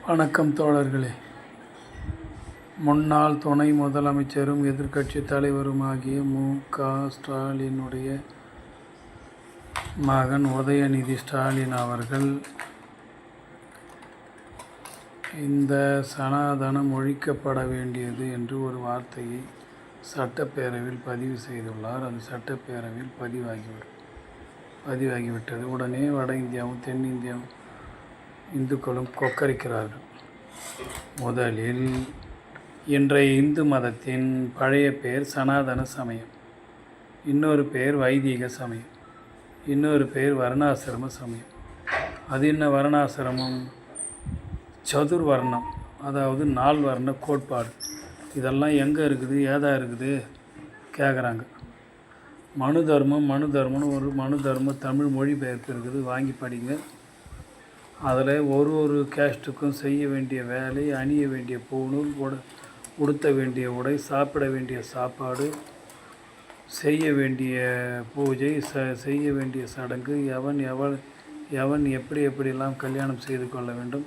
வணக்கம் தோழர்களே. முன்னாள் துணை முதலமைச்சரும் எதிர்க்கட்சித் தலைவருமாகிய மு.க. ஸ்டாலினுடைய மகன் உதயநிதி ஸ்டாலின் அவர்கள் இந்த சனாதனம் ஒழிக்கப்பட வேண்டியது என்று ஒரு வார்த்தையை சட்டப்பேரவையில் பதிவு செய்துள்ளார். அது சட்டப்பேரவையில் பதிவாகிவிட்டது. உடனே வட இந்தியாவும் தென்னிந்தியாவும் இந்துக்களும் கொக்கரிக்கிறார்கள். முதலில் இன்றைய இந்து மதத்தின் பழைய பெயர் சனாதன சமயம், இன்னொரு பெயர் வைதிக சமயம், இன்னொரு பெயர் வர்ணாசிரம சமயம். அது என்ன வர்ணாசிரமம்? சதுர்வர்ணம், அதாவது 4 வர்ண கோட்பாடு. இதெல்லாம் எங்கே இருக்குது, ஏதா இருக்குது கேட்குறாங்க. மனு தர்மம்னு ஒரு மனு தர்ம தமிழ் மொழிபெயர்ப்பு இருக்குது, வாங்கி படிங்க. அதில் ஒரு கேஸ்ட்டுக்கும் செய்ய வேண்டிய வேலை, அணிய வேண்டிய பூணூல், உடுத்த வேண்டிய உடை, சாப்பிட வேண்டிய சாப்பாடு, செய்ய வேண்டிய பூஜை, செய்ய வேண்டிய சடங்கு, எவன் எப்படியெல்லாம் கல்யாணம் செய்து கொள்ள வேண்டும்,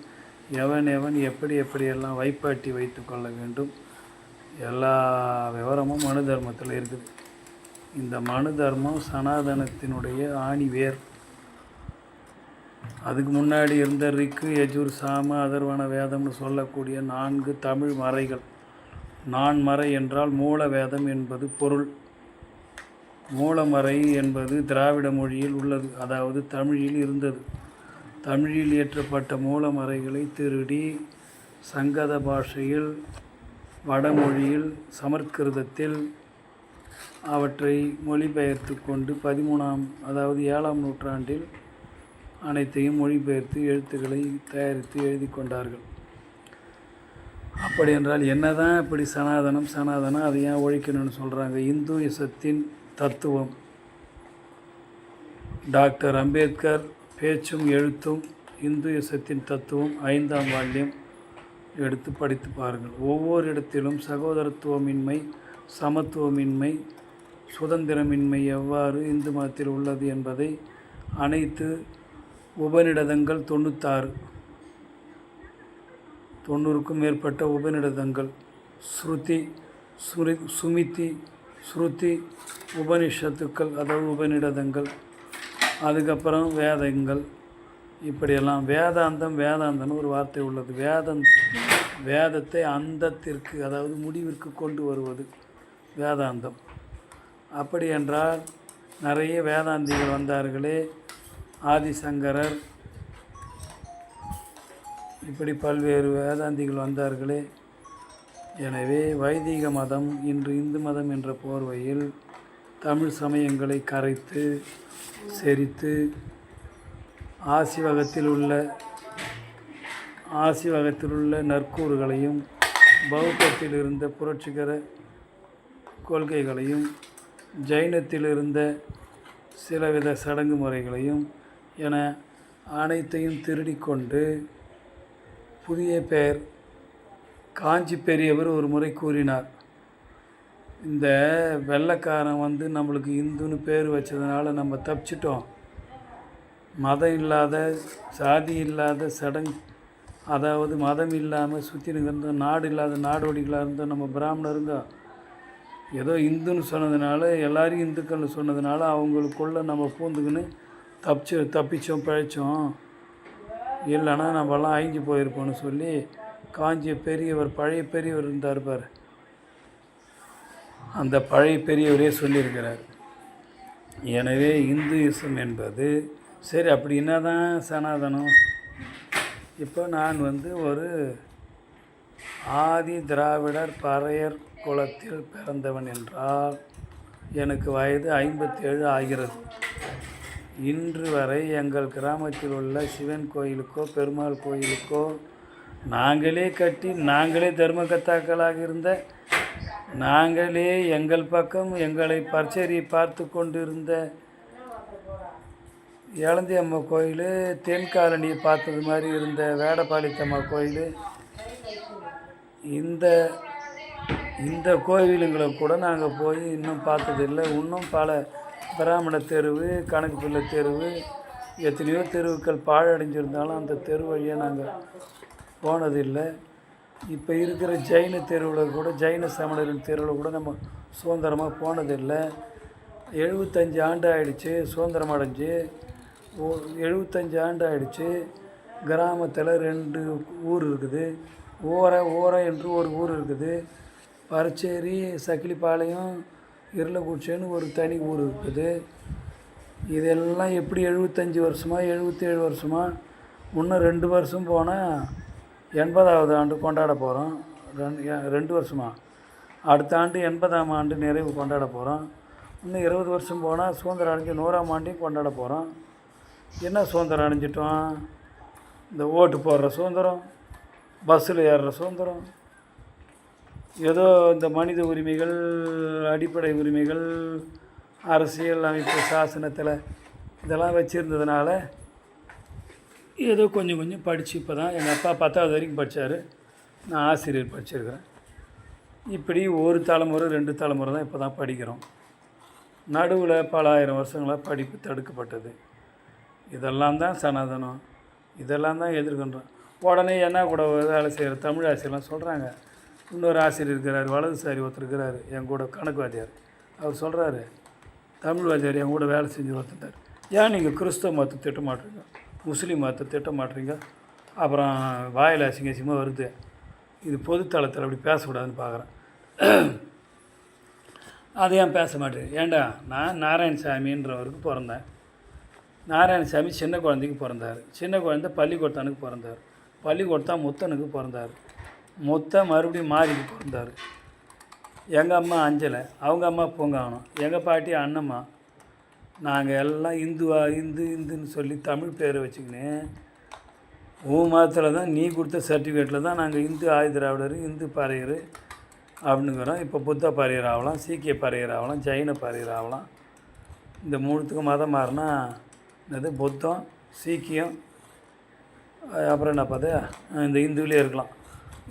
எவன் எப்படியெல்லாம் வைப்பாட்டி வைத்து கொள்ள வேண்டும், எல்லா விவரமும் மனு தர்மத்தில் இருக்குது. இந்த மனு தர்மம் சனாதனத்தினுடைய ஆணிவேர். அதுக்கு முன்னாடி இருந்த ரிக்கு, யஜுர், சாம, அதர்வண வேதம்னு சொல்லக்கூடிய 4 தமிழ் மறைகள். நான்மறை என்றால் மூல வேதம் என்பது பொருள். மூலமறை என்பது திராவிட மொழியில் உள்ளது, அதாவது தமிழில் இருந்தது. தமிழில் இயற்றப்பட்ட மூலமறைகளை திருடி சங்கத பாஷையில், வடமொழியில், சமஸ்கிருதத்தில் அவற்றை மொழிபெயர்த்து கொண்டு 7ஆம் நூற்றாண்டில் அனைத்தையும் மொழிபெயர்த்து எழுத்துக்களை தயாரித்து எழுதி கொண்டார்கள். அப்படி என்றால் என்னதான் இப்படி சனாதனம் அதை ஏன் ஒழிக்கணும்னு சொல்கிறாங்க? இந்துயிசத்தின் தத்துவம், டாக்டர் அம்பேத்கர் பேச்சும் எழுத்தும், இந்துயிசத்தின் தத்துவம் 5ஆம் வால்யம் எடுத்து படித்து பாருங்கள். ஒவ்வொரு இடத்திலும் சகோதரத்துவமின்மை, சமத்துவமின்மை, சுதந்திரமின்மை எவ்வாறு இந்து மதத்தில் உள்ளது என்பதை அனைத்து உபநிடதங்கள் 90க்கும் மேற்பட்ட உபநிடதங்கள், ஸ்ருதி உபனிஷத்துக்கள், அதாவது உபநிடதங்கள், அதுக்கப்புறம் வேதங்கள், இப்படியெல்லாம் வேதாந்தம்னு ஒரு வார்த்தை உள்ளது. வேதத்தை அந்தத்திற்கு, அதாவது முடிவிற்கு கொண்டு வருவது வேதாந்தம். அப்படி என்றால் நிறைய வேதாந்திகள் வந்தார்களே, ஆதிசங்கரர், இப்படி பல்வேறு வேதாந்திகள் வந்தார்களே. எனவே வைதிக மதம் இன்று இந்து மதம் என்ற போர்வையில் தமிழ் சமயங்களை கரைத்து செரித்து ஆசிவகத்தில் உள்ள நற்கூறுகளையும், பௌத்தத்தில் இருந்த புரட்சிகர கொள்கைகளையும், ஜைனத்தில் இருந்த சிலவித சடங்கு முறைகளையும் என அனைத்தையும் திருடிக்கொண்டு புதிய பெயர். காஞ்சி பெரியவர் ஒரு முறை கூறினார், இந்த வெள்ளைக்காரன் நம்மளுக்கு இந்துன்னு பேர் வச்சதுனால நம்ம தப்பிச்சிட்டோம். மதம் இல்லாத, சாதி இல்லாத சடங்கு, அதாவது மதம் இல்லாமல் சுற்றின்னு இருந்தோம், நாடு இல்லாத நாடோடிகளாக இருந்தோம் நம்ம பிராமணருங்க. ஏதோ இந்துன்னு சொன்னதுனால, எல்லாரையும் இந்துக்கள்னு சொன்னதுனால அவங்களுக்குள்ளே நம்ம பூந்துக்குன்னு தப்பிச்சோம், பிழைச்சோம். இல்லைன்னா நம்மலாம் அழிஞ்சு போயிருப்போம்னு சொல்லி காஞ்சி பெரியவர், பழைய பெரியவர் இருந்தார் பார், அந்த பழைய பெரியவரே சொல்லியிருக்கிறார். எனவே இந்துயிசம் என்பது சரி. அப்படி என்ன தான் சனாதனம்? இப்போ நான் ஒரு ஆதி திராவிடர் பறையர் குலத்தில் பிறந்தவன் என்றால் எனக்கு வயது 57 ஆகிறது. இன்று வரை எங்கள் கிராமத்தில் உள்ள சிவன் கோயிலுக்கோ பெருமாள் கோயிலுக்கோ நாங்களே கட்டி, நாங்களே தர்மகர்த்தாக்களாக இருந்த, நாங்களே எங்கள் பக்கம் எங்களை பரிசரி பார்த்து கொண்டிருந்த இளந்தி அம்மா கோயில், தென்காலனியை பார்த்தது மாதிரி இருந்த வேடபாளித்தம்மா கோயில், இந்த கோவிலுங்களை கூட நாங்கள் போய் இன்னும் பார்த்ததில்லை. இன்னும் பல பிராமண தெருவு, கணக்கு பிள்ளை தெருவு, எத்தனையோ தெருவுக்கள் பாழடைஞ்சிருந்தாலும் அந்த தெரு வழியாக நாங்கள் போனதில்லை. இப்போ இருக்கிற ஜெயின தெருவில் கூட, ஜெயின சமணரின் தெருவில் கூட நம்ம சுதந்திரமாக போனதில்லை. 75 ஆண்டு ஆகிடுச்சு சுதந்திரம் அடைஞ்சு. 75 ஆண்டு ஆகிடுச்சு. கிராமத்தில் 2 ஊர் இருக்குது. ஓரை என்று ஒரு ஊர் இருக்குது. பரச்சேரி, சக்கிலிப்பாளையம், இருளக்குறிச்சின்னு ஒரு தனி ஊர் இருக்குது. இதெல்லாம் எப்படி 75 வருஷமா 77 வருஷமா? இன்னும் 2 வருஷம் போனால் 80வது ஆண்டு கொண்டாட போகிறோம். 2 வருஷமா? அடுத்த ஆண்டு 80ஆம் ஆண்டு நிறைவு கொண்டாட போகிறோம். இன்னும் 20 வருஷம் போனால் சுதந்திரம் அடைஞ்சு 100ஆம் ஆண்டையும் கொண்டாட போகிறோம். என்ன சுதந்திரம் அடைஞ்சிட்டோம்? இந்த ஓட்டு போடுற சுதந்திரம், பஸ்ஸில் ஏறுற சுதந்திரம், ஏதோ இந்த மனித உரிமைகள், அடிப்படை உரிமைகள், அரசியல் அமைப்பு சாசனத்தில் இதெல்லாம் வச்சுருந்ததுனால ஏதோ கொஞ்சம் கொஞ்சம் படித்து இப்போ தான் எங்கள் அப்பா 10வது வரைக்கும் படித்தார். நான் ஆசிரியர் படிச்சிருக்கிறேன். இப்படி ஒரு தலைமுறை 2 தலைமுறை தான் இப்போ தான் படிக்கிறோம். நடுவில் பல ஆயிரம் வருஷங்களாக படிப்பு தடுக்கப்பட்டது. இதெல்லாம் தான் சனாதனம். இதெல்லாம் தான் எதிர்கொண்டோம். உடனே என்ன கூட வேலை செய்கிற தமிழ் ஆசிரியர்லாம் சொல்கிறாங்க. இன்னொரு ஆசிரியர் இருக்கிறார், வலதுசாரி ஒருத்தர் இருக்கிறார், என் கூட கணக்கு வாத்தியார். அவர் சொல்கிறாரு, தமிழ் வாத்தியார் என் கூட வேலை செஞ்சு ஒருத்தர், ஏன் நீங்கள் கிறிஸ்தவ மதத்தை திட்ட மாட்டீங்க, முஸ்லீம் மதத்தை திட்ட மாட்டீங்க, அப்புறம் வாயில் அசிங்கசியமாக வருது, இது பொதுத்தளத்தில் அப்படி பேசக்கூடாதுன்னு பார்க்குறேன். அதை ஏன் பேச மாட்டேன்? ஏண்டா, நான் நாராயணசாமின்றவருக்கு பிறந்தேன். நாராயணசாமி சின்ன குழந்தைக்கு பிறந்தார். சின்ன குழந்தை பள்ளிக்கூடத்தானுக்கு பிறந்தார். பள்ளிக்கூடத்தான் முத்தனுக்கு பிறந்தார். முத்தன் மறுபடியும் மாறிக்கு பிறந்தார். எங்கள் அம்மா அஞ்சலை, அவங்க அம்மா பூங்காவனம், எங்கள் பாட்டி அண்ணம்மா. நாங்கள் எல்லாம் இந்துன்னு சொல்லி தமிழ் பேரை வச்சுக்கின்னு உன் மதத்தில் தான் நீ கொடுத்த சர்டிஃபிகேட்டில் தான் நாங்கள் இந்து ஆயுதிராவிடர், இந்து பறையர் அப்படின்னுக்கிறோம். இப்போ புத்த பறையர் ஆகலாம், சீக்கிய பறையர் ஆகலாம், ஜெயின பறையர் ஆகலாம். இந்த 3த்துக்கும் மதம் மாறினா என்னது, புத்தம், சீக்கியம், அப்புறம் என்ன பார்த்தா இந்த இந்துவிலே இருக்கலாம்.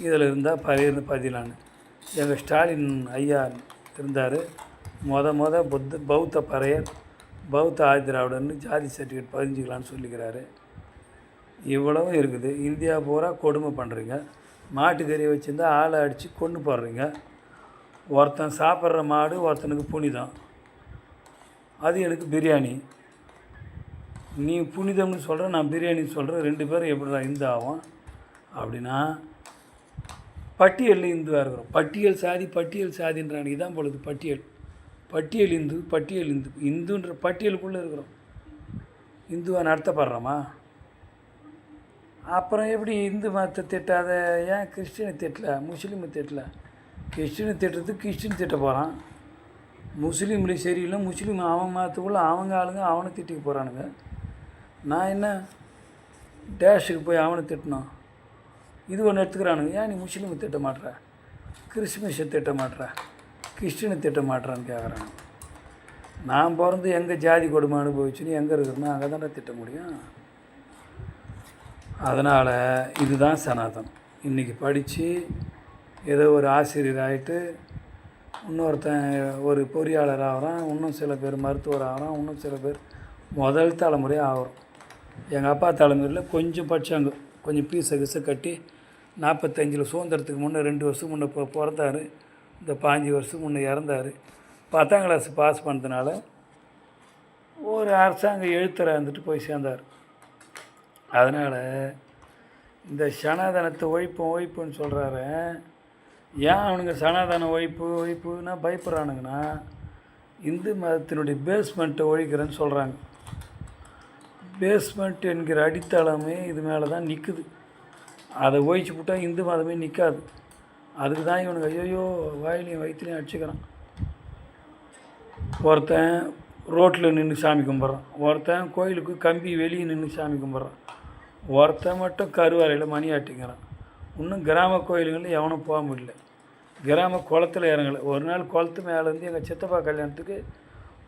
இதில் இருந்தால் பறையர்னு பதிலான்னு எங்கள் ஸ்டாலின் ஐயா இருந்தார். பௌத்த பறையர், பௌத்த ஆதிராவிடர்னு ஜாதி சர்டிஃபிகேட் பதிஞ்சிக்கலான்னு சொல்லிக்கிறாரு. இவ்வளவும் இருக்குது. இந்தியா பூரா கொடுமை பண்ணுறீங்க. மாட்டுக்கறியை வச்சுருந்தா ஆளை அடித்து கொண்டு போடுறீங்க. ஒருத்தன் சாப்பிட்ற மாடு ஒருத்தனுக்கு புனிதம், அது எனக்கு பிரியாணி. நீ புனிதம்னு சொல்கிற, நான் பிரியாணின்னு சொல்கிறேன். 2 பேரும் எப்படி இந்து ஆகும்? அப்படின்னா பட்டியலில் இந்துவாக இருக்கிறோம். பட்டியல் சாதின்றான். இதான் பொழுது பட்டியல் இந்துன்ற பட்டியலுக்குள்ளே இருக்கிறோம். இந்துவாக நடத்தப்படுறோமா? அப்புறம் எப்படி இந்து மதத்தை திட்டாத? ஏன் கிறிஸ்டினை திட்டல, முஸ்லீமை திட்டல? கிறிஸ்டினை திட்டுறதுக்கு கிறிஸ்டின் திட்ட போகிறான். முஸ்லீம்லேயும் சரியில்லை, முஸ்லீம் அவன் மதத்துக்குள்ளே அவங்க ஆளுங்க அவனை திட்டிக்க போகிறானுங்க. நான் என்ன டேஷுக்கு போய் அவனை திட்டினோம்? இது ஒன்று எடுத்துக்கிறானுங்க. ஏன் நீ முஸ்லீமை திட்ட மாட்டுற, கிறிஸ்மஸை திட்ட மாட்டுற, கிறிஸ்டினை திட்ட மாட்டுறான்னு கேட்குறாங்க. நான் பிறந்து எங்கே ஜாதி கொடுமை அனுபவிச்சுன்னு எங்கே இருக்கிறேன்னா அங்கே தானே திட்ட முடியும். அதனால் இதுதான் சனாதனம். இன்றைக்கி படித்து ஏதோ ஒரு ஆசிரியர் ஆகிட்டு இன்னொருத்தன் ஒரு பொறியாளர் ஆகிறான், இன்னும் சில பேர் மருத்துவர் ஆகிறான், இன்னும் சில பேர் முதல் தலைமுறையாக ஆகிறோம். எங்கள் அப்பா தலைமுறையில் கொஞ்சம் படித்தாங்க, கொஞ்சம் பீஸை கட்டி 45 சுதந்திரத்துக்கு முன்னே 2 வருஷம் முன்னே பிறந்தார். இந்த 5 வருஷம் முன்னே இறந்தார். 10ஆம் கிளாஸ் பாஸ் பண்ணதுனால ஒரு அரசாங்க எழுத்தராக இருந்துட்டு போய் சேர்ந்தார். அதனால் இந்த சனாதனத்தை ஒழிப்புன்னு சொல்கிறாரு. ஏன் அவனுங்க சனாதன ஒழிப்புன்னா பயப்படுறானுங்கன்னா, இந்து மதத்தினுடைய பேஸ்மெண்ட்டை ஒழிக்கிறேன்னு சொல்கிறாங்க. பேஸ்மெண்ட் என்கிற அடித்தளமே இது மேலே தான் நிற்குது. அதை ஒழிச்சு விட்டால் இந்து மதமே நிற்காது. அதுக்கு தான் இவனுங்க ஐயோ வாயிலையும் வயிற்றுலையும் அடிச்சுக்கிறான். ஒருத்தன் ரோட்டில் நின்று சாமி கும்பிட்றான், ஒருத்தன் கோயிலுக்கு கம்பி வெளியே நின்று சாமி கும்பிட்றான், ஒருத்தன் மட்டும் கருவறையில் மணி ஆட்டிங்கிறான். இன்னும் கிராம கோயிலுங்களில் எவனும் போக முடியல. கிராம குளத்தில் இறங்கலை. ஒரு நாள் குளத்து மேலேருந்து எங்கள் சித்தப்பா கல்யாணத்துக்கு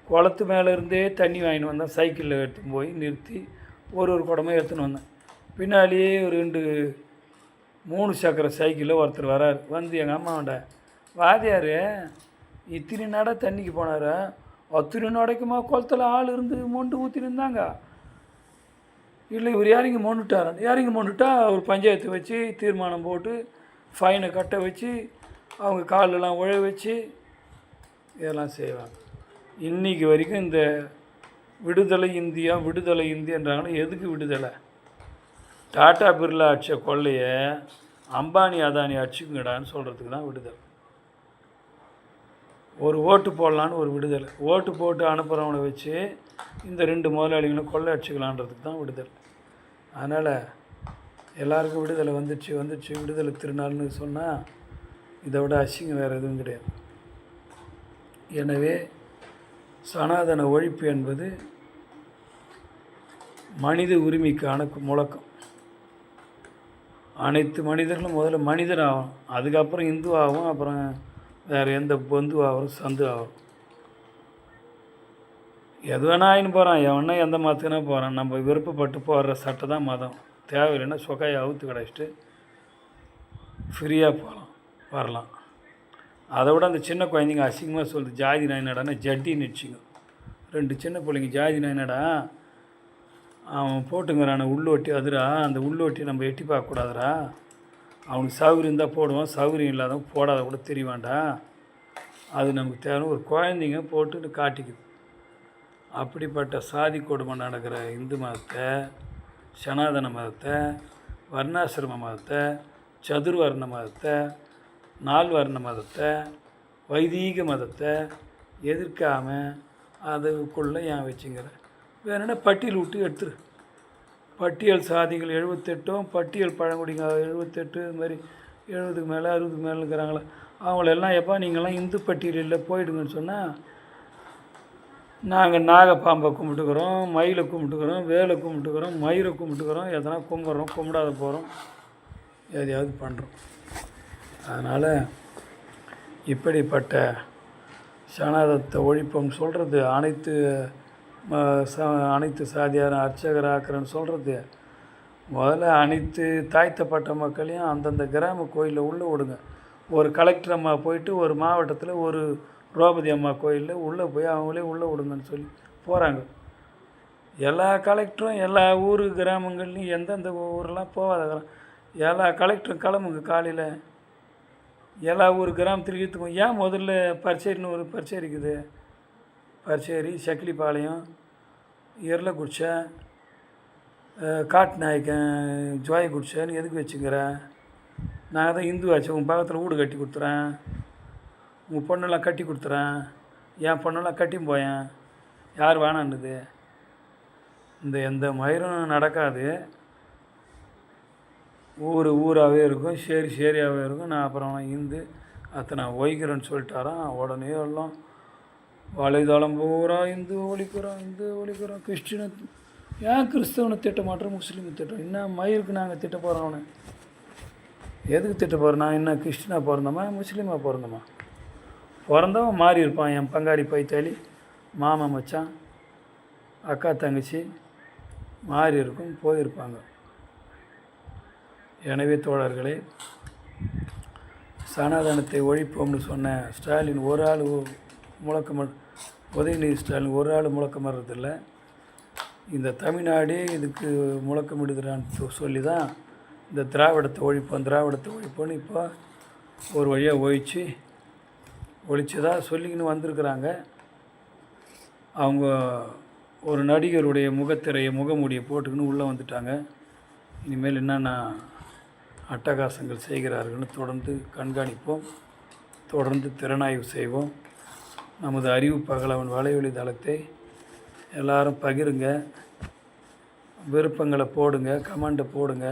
குளத்து மேலேருந்தே தண்ணி வாங்கிட்டு வந்தேன். சைக்கிளில் எடுத்துன்னு போய் நிறுத்தி ஒரு குடமாக எடுத்துன்னு வந்தேன். பின்னாலேயே ஒரு 3 சக்கர சைக்கிளில் ஒருத்தர் வரார். வந்து எங்கள் அம்மாவோட வாதியார் இத்தினி நட தண்ணிக்கு போனார், அத்தினி நடைக்குமா குளத்தில் ஆள் இருந்து மொண்டு ஊற்றின்னு இருந்தாங்க. இல்லை இவர் இறங்கி மொண்டுட்டாரான். இறங்கி மொண்டுட்டா அவர் பஞ்சாயத்து வச்சு தீர்மானம் போட்டு ஃபைனை கட்ட வச்சு அவங்க காலெல்லாம் உழ வச்சு இதெல்லாம் செய்வாங்க. இன்றைக்கி வரைக்கும் இந்த விடுதலை இந்தியான்றாங்கன்னா எதுக்கு விடுதலை? டாட்டா பிர்லா அடித்த கொள்ளையை அம்பானி அதானி அடிச்சுங்கடான்னு சொல்கிறதுக்கு தான் விடுதலை. ஒரு ஓட்டு போடலான்னு ஒரு விடுதலை. ஓட்டு போட்டு அனுப்புகிறவனை வச்சு இந்த 2 முதலாளிகளும் கொள்ளை அடிச்சுக்கலான்றதுக்கு தான் விடுதலை. அதனால் எல்லாருக்கும் விடுதலை வந்துச்சு விடுதலை திருநாள்னு சொன்னால் இதை விட அசிங்கம் வேறு எதுவும் கிடையாது. எனவே சனாதன ஒழிப்பு என்பது மனித உரிமைக்கான முழக்கம். அனைத்து மனிதர்களும் முதல்ல மனிதர் ஆகும், அதுக்கப்புறம் இந்து ஆகும், அப்புறம் வேறு எந்த பந்து ஆகும், சந்து ஆகும், எது வேணா ஆயின்னு போகிறான். எவனா எந்த மதத்துக்குனா போகிறான். நம்ம விருப்பப்பட்டு போடுற சட்டை தான் மதம். தேவையில்லைன்னா சொக்காயை அவுத்து கிடச்சிட்டு ஃப்ரீயாக போகலாம் வரலாம். அதை விட அந்த சின்ன குழந்தைங்க அசிங்கமாக சொல்லுது ஜாதி நாயினடான்னா ஜட்டின்னு வச்சுங்க. 2 சின்ன பிள்ளைங்க ஜாதி நாயினடா அவன் போட்டுங்கிறான உள்ளோட்டி அதுரா, அந்த உள்ளோட்டி நம்ம எட்டி பார்க்கக்கூடாதுரா, அவனுக்கு சௌகரியம் இருந்தால் போடுவான், சௌகரியம் இல்லாதவன் போடாத கூட தெரியவாண்டா, அது நமக்கு தேவை. ஒரு குழந்தைங்க போட்டுன்னு காட்டிக்குது. அப்படிப்பட்ட சாதி கொடுமை நடக்கிற இந்து மதத்தை, சனாதன மதத்தை, வர்ணாசிரம மதத்தை, சதுர்வர்ண மதத்தை, 4 வர்ண மதத்தை, வைதீக மதத்தை எதிர்க்காமல் அதுக்குள்ளே ஏன் வச்சுங்கிற? வேணுன்னா பட்டியல் விட்டு எடுத்துரு. பட்டியல் சாதிகள் 78, பட்டியல் பழங்குடிங்க 78, இது மாதிரி 70க்கு மேலே 60க்கு மேலே இருக்கிறாங்களே அவங்களெல்லாம் எப்போ நீங்கள்லாம் இந்து பட்டியலில் போயிடுங்கன்னு சொன்னால், நாங்கள் நாகப்பாம்பை கும்பிட்டுக்கிறோம், மயிலை கும்பிட்டுக்கிறோம், வேலை கும்பிட்டுக்கிறோம், மயிரை கும்பிட்டுக்கிறோம், எதனா கும்பிட்றோம், கும்பிடாத போகிறோம், எதையாவது பண்ணுறோம். அதனால் இப்படிப்பட்ட சனாதனத்தை ஒழிப்போம்னு சொல்கிறது, அனைத்து சாதியார் அர்ச்சகர் ஆக்கிறேன்னு சொல்கிறது, முதல்ல அனைத்து தாழ்த்தப்பட்ட மக்களையும் அந்தந்த கிராம கோயிலில் உள்ளே விடுங்க. ஒரு கலெக்டர் அம்மா போயிட்டு ஒரு மாவட்டத்தில் ஒரு திரௌபதி அம்மா கோயிலில் உள்ளே போய் அவங்களே உள்ளே விடுங்கன்னு சொல்லி போகிறாங்க. எல்லா கலெக்டரும் எல்லா ஊர் கிராமங்கள்லையும் எந்தெந்த ஊரெலாம் போகாத எல்லா கலெக்டரும் கிளம்புங்க காலையில் எல்லா ஊர் கிராமத்தில் இழுத்துக்கும். ஏன் முதல்ல பரிசேரின்னு ஒரு பரிசேரி இருக்குது, பரிசேரி, சக்கிலிப்பாளையம், எர்லக்குடிச்சை, காட்டுநாயக்கன், ஜோயக்குடிச்சைன்னு எதுக்கு வச்சுக்கிறேன்? நான் தான் இந்து ஆச்சு, உன் பக்கத்தில் வீடு கட்டி கொடுத்துறேன், உங்கள் பொண்ணெல்லாம் கட்டி கொடுத்துறேன், என் பொண்ணெல்லாம் கட்டியும் போயேன், யார் வேணான்னுது? இந்த எந்த மயிரும் நடக்காது. ஊராகவே இருக்கும், சேரியாகவே இருக்கும். நான் அப்புறம் இந்து அத்தை நான் ஒழிக்கிறேன்னு சொல்லிட்டாரான். உடனே எல்லாம் வலைதளம் பூரா இந்து ஒழிக்கிறோம், கிறிஸ்டினை ஏன் கிறிஸ்தவனை திட்ட மாட்டோம், முஸ்லீமை திட்டம். என்ன மயிருக்கு நாங்கள் திட்ட போகிறோம்? அவனை எதுக்கு திட்ட போகிறோம்? நான் என்ன கிறிஸ்டினாக பிறந்தோமா முஸ்லீமாக பிறந்தோமா? பிறந்தவன் மாறி இருப்பான். என் பங்காளி பைத்தாளி, மாமா மச்சான், அக்கா தங்கச்சி மாறி இருக்கும், போயிருப்பாங்க. எனவே தோழர்களே, சனாதனத்தை ஒழிப்போம்னு சொன்ன ஸ்டாலின் ஒரு ஆள் முழக்கம், உதயநிதி ஸ்டாலின் ஒரு ஆள் முழக்கமிடுறதில்லை. இந்த தமிழ்நாடே இதுக்கு முழக்கமிடுகிறான்னு சொல்லி தான் இந்த திராவிடத்தை ஒழிப்போன்னு இப்போ ஒரு வழியாக ஒழிச்சதாக சொல்லிக்கின்னு வந்திருக்கிறாங்க. அவங்க ஒரு நடிகருடைய முகமூடியை போட்டுக்கின்னு உள்ளே வந்துட்டாங்க. இனிமேல் என்னென்ன அட்டகாசங்கள் செய்கிறார்கள்னு தொடர்ந்து கண்காணிப்போம், தொடர்ந்து திறனாய்வு செய்வோம். நமது அறிவு பகலவன் வலைவழி தளத்தை எல்லாரும் பகிருங்க, விருப்பங்களை போடுங்க, கமெண்ட்டை போடுங்க.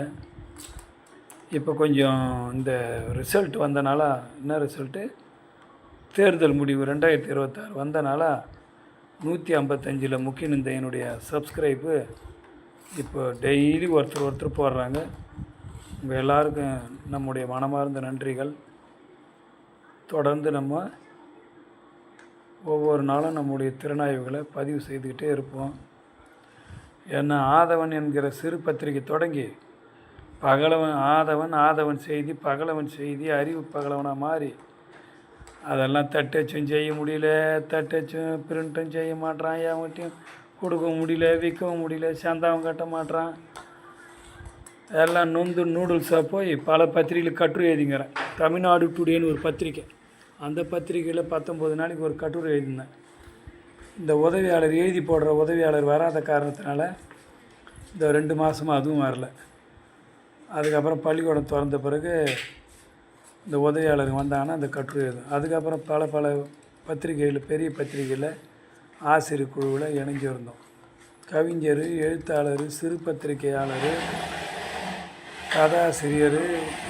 இப்போ கொஞ்சம் இந்த ரிசல்ட் வந்தனால, என்ன ரிசல்ட்டு, தேர்தல் முடிவு 2026 வந்தனால 155 முக்கிய என்னுடைய சப்ஸ்கிரைப்பு இப்போ டெய்லி ஒருத்தர் போடுறாங்க. உங்கள் எல்லாருக்கும் நம்முடைய மனமார்ந்த நன்றிகள். தொடர்ந்து நம்ம ஒவ்வொரு நாளும் நம்முடைய திறனாய்வுகளை பதிவு செய்துக்கிட்டே இருப்போம். ஏன்னா ஆதவன் என்கிற சிறு பத்திரிகை தொடங்கி ஆதவன் செய்தி, பகலவன் செய்தி, அறிவு பகலவனாக மாறி அதெல்லாம் தட்டச்சும் செய்ய முடியல, தட்டச்சும் பிரிண்ட்டும் செய்ய மாட்டான், அவன்கிட்டையும் கொடுக்கவும் முடியல, விற்கவும் முடியல, சந்தாவும் கட்ட மாட்றான். எல்லாம் நொந்து நூடுல்ஸாக போய் பல பத்திரிகையில் கட்டுரை எழுதிங்கிறேன். தமிழ்நாடு டுடேன்னு ஒரு பத்திரிக்கை, அந்த பத்திரிக்கையில் 19 நாளைக்கு ஒரு கட்டுரை எழுதினேன். இந்த உதவியாளர் எழுதி போடுற உதவியாளர் வராத காரணத்தினால இந்த 2 மாதமாக அதுவும் வரல. அதுக்கப்புறம் பள்ளிக்கூடம் திறந்த பிறகு இந்த உதவியாளர் வந்தாங்கன்னா அந்த கட்டுரை எழுதும். அதுக்கப்புறம் பல பத்திரிகைகள், பெரிய பத்திரிகையில் ஆசிரியர் குழுவில் இணைஞ்சிருந்தோம். கவிஞர், எழுத்தாளர், சிறு பத்திரிகையாளர், கதாசிரியர்,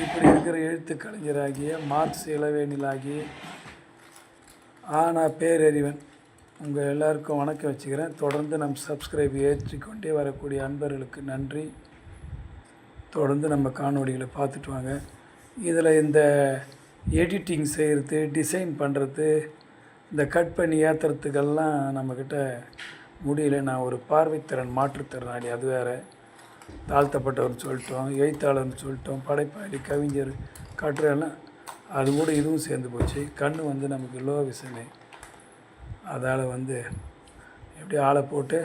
இப்படி இருக்கிற எழுத்து கலைஞராகிய மார்க்ஸ் இளவேனிலாகிய நான் பேரறிவன் உங்கள் எல்லாருக்கும் வணக்கம் வச்சுக்கிறேன். தொடர்ந்து நம்ம சப்ஸ்கிரைப் ஏற்றிக்கொண்டே வரக்கூடிய அன்பர்களுக்கு நன்றி. தொடர்ந்து நம்ம காணொளிகளை பார்த்துட்டு வாங்க. இதில் இந்த எடிட்டிங் செய்கிறது, டிசைன் பண்ணுறது, இந்த கட் பண்ணி ஏற்றுறதுக்கெல்லாம் நம்மக்கிட்ட முடியல. நான் ஒரு பார்வைத்திறன் மாற்றுத்திறனாளி, அது வேறு. தாழ்த்தப்பட்டவர்னு சொல்லிட்டோம், எழுத்தாளர்னு சொல்லிட்டோம், படைப்பாளி, கவிஞர், கட்டுரையெல்லாம் அது கூட இதுவும் சேர்ந்து போச்சு. கண் நமக்கு லோ விஷனு, அதால் எப்படி ஆளை போட்டு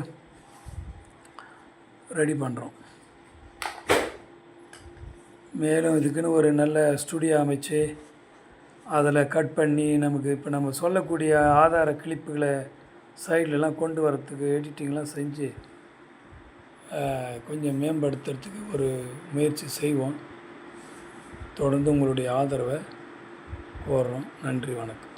ரெடி பண்ணுறோம். மேலும் இதுக்குன்னு ஒரு நல்ல ஸ்டுடியோ அமைச்சு அதில் கட் பண்ணி நமக்கு இப்போ நம்ம சொல்லக்கூடிய ஆதார கிளிப்புகளை சைட்லலாம் கொண்டு வரத்துக்கு எடிட்டிங்லாம் செஞ்சு கொஞ்சம் மேம்படுத்துறதுக்கு ஒரு முயற்சி செய்வோம். தொடர்ந்து உங்களுடைய ஆதரவை கோருறோம். நன்றி, வணக்கம்.